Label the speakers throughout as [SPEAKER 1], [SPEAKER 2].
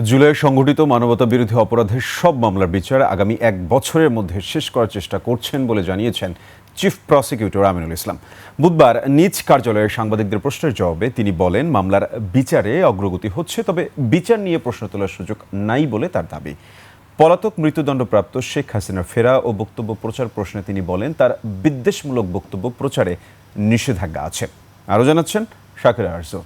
[SPEAKER 1] জুলাই সংঘটিত মানবতাবিরোধী অপরাধের সব মামলার বিচার আগামী 1 বছরের মধ্যে শেষ করার চেষ্টা করছেন বলে জানিয়েছেন চিফ প্রসিকিউটর আমিনুল ইসলাম। বুধবার নিজ কার্যালয়ে সাংবাদিকদের প্রশ্নের জবাবে তিনি বলেন, মামলার বিচারে অগ্রগতি হচ্ছে, তবে বিচার নিয়ে প্রশ্ন তোলার সুযোগ নাই বলে তার দাবি। পলাতক মৃত্যুদণ্ডপ্রাপ্ত শেখ হাসিনার ফেরা ও বক্তব্য প্রচার প্রশ্নে তিনি বলেন, তার বিদ্বেষমূলক বক্তব্য প্রচারে নিষেধাজ্ঞা আছে। আরও জানাচ্ছেন শাকিরা আরজু।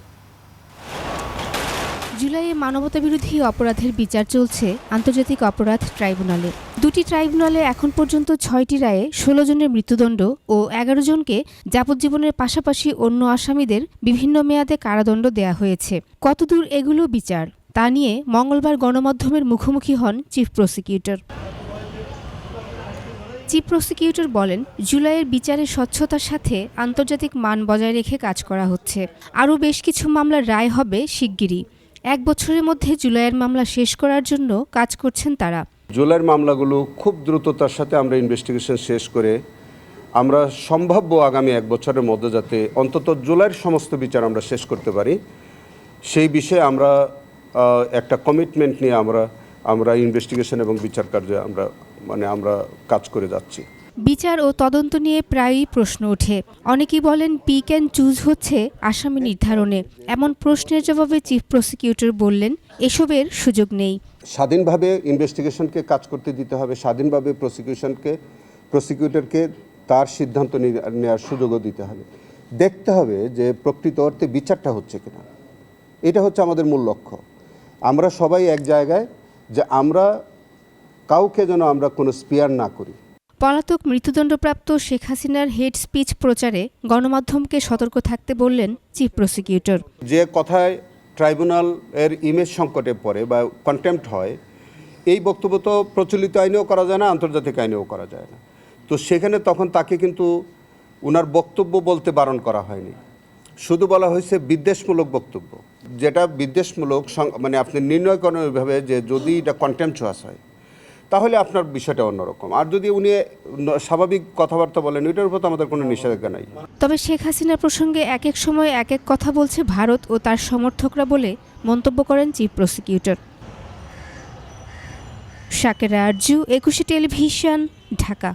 [SPEAKER 2] জুলাইয়ে মানবতাবিরোধী অপরাধের বিচার চলছে আন্তর্জাতিক অপরাধ ট্রাইব্যুনালে। দুটি ট্রাইব্যুনালে এখন পর্যন্ত 6টি রায়ে 16 জনের মৃত্যুদণ্ড ও 11 জনকে যাবজ্জীবনের পাশাপাশি অন্য আসামিদের বিভিন্ন মেয়াদে কারাদণ্ড দেয়া হয়েছে। কতদূর এগুলো বিচার, তা নিয়ে মঙ্গলবার গণমাধ্যমের মুখোমুখি হন চিফ প্রসিকিউটর। চিফ প্রসিকিউটর বলেন, জুলাইয়ের বিচারের স্বচ্ছতার সাথে আন্তর্জাতিক মান বজায় রেখে কাজ করা হচ্ছে। আরও বেশ কিছু মামলার রায় হবে শিগগিরই। 1 বছরের মধ্যে জুলাইয়ের মামলা শেষ করার জন্য কাজ করছেন তারা।
[SPEAKER 3] জুলাইয়ের মামলাগুলো খুব দ্রুততার সাথে আমরা ইনভেস্টিগেশন শেষ করে আমরা সম্ভাব্য আগামী 1 বছরের মধ্যে যাতে অন্তত জুলাইয়ের সমস্ত বিচার আমরা শেষ করতে পারি, সেই বিষয়ে আমরা একটা কমিটমেন্ট নিয়ে আমরা ইনভেস্টিগেশন এবং বিচার কার্যে আমরা কাজ করে যাচ্ছি।
[SPEAKER 2] বিচার ও তদন্ত নিয়ে প্রায়ই প্রশ্ন ওঠে। অনেকেই বলেন পিক অ্যান্ড চুজ হচ্ছে আসামি নির্ধারণে। এমন প্রশ্নের জবাবে চিফ প্রসিকিউটর বললেন, এসবের সুযোগ নেই।
[SPEAKER 3] স্বাধীনভাবে ইনভেস্টিগেশনকে কাজ করতে দিতে হবে, স্বাধীনভাবে প্রসিকিউটরকে তার সিদ্ধান্ত নেওয়ার সুযোগও দিতে হবে। দেখতে হবে যে প্রকৃত অর্থে বিচারটা হচ্ছে কিনা, এটা হচ্ছে আমাদের মূল লক্ষ্য। আমরা সবাই এক জায়গায়, যে আমরা কাউকে যেন আমরা কোনো স্পিয়ার না করি।
[SPEAKER 2] পলাতক মৃত্যুদণ্ডপ্রাপ্ত শেখ হাসিনার হেড স্পিচ প্রচারে গণমাধ্যমকে সতর্ক থাকতে বললেন চিফ প্রসিকিউটর।
[SPEAKER 3] যে কথায় ট্রাইব্যুনাল এর ইমেজ সংকটে পড়ে বা কন্টেম্পট হয়, এই বক্তব্য তো প্রচলিত আইনেও করা যায় না, আন্তর্জাতিক আইনেও করা যায় না। তো সেখানে তখন তাকে কিন্তু ওনার বক্তব্য বলতে বারণ করা হয়নি, শুধু বলা হয়েছে বিদ্বেষমূলক বক্তব্য। যেটা বিদ্বেষমূলক আপনি নির্ণয় করেন ওইভাবে যে যদি এটা কন্টেম্পচুয়াস হয় তাহলে আপনার বিষয়টা অন্যরকম। আর যদি উনি স্বাভাবিক কথাবার্তা বলেন, ওইটার উপর তো আমাদের কোনো নিষেধাজ্ঞা নাই।
[SPEAKER 2] তবে শেখ হাসিনা প্রসঙ্গে এক এক সময় এক এক কথা বলছে ভারত ও তার সমর্থকরা বলে মন্তব্য করেন chief prosecutor. Shakira Arju, 21 television, Dhaka.